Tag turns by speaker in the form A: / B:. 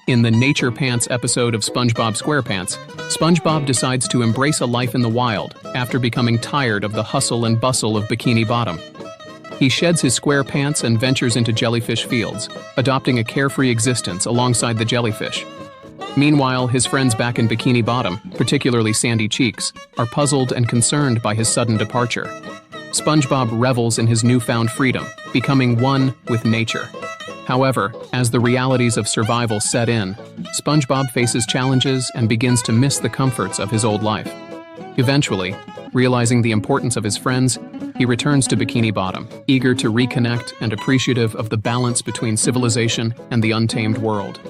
A: In the Nature Pants episode of SpongeBob SquarePants, SpongeBob decides to embrace a life in the wild after becoming tired of the hustle and bustle of Bikini Bottom. He sheds his square pants and ventures into jellyfish fields, adopting a carefree existence alongside the jellyfish. Meanwhile, his friends back in Bikini Bottom, particularly Sandy Cheeks, are puzzled and concerned by his sudden departure. SpongeBob revels in his newfound freedom, becoming one with nature. However, as the realities of survival set in, SpongeBob faces challenges and begins to miss the comforts of his old life. Eventually, realizing the importance of his friends, he returns to Bikini Bottom, eager to reconnect and appreciative of the balance between civilization and the untamed world.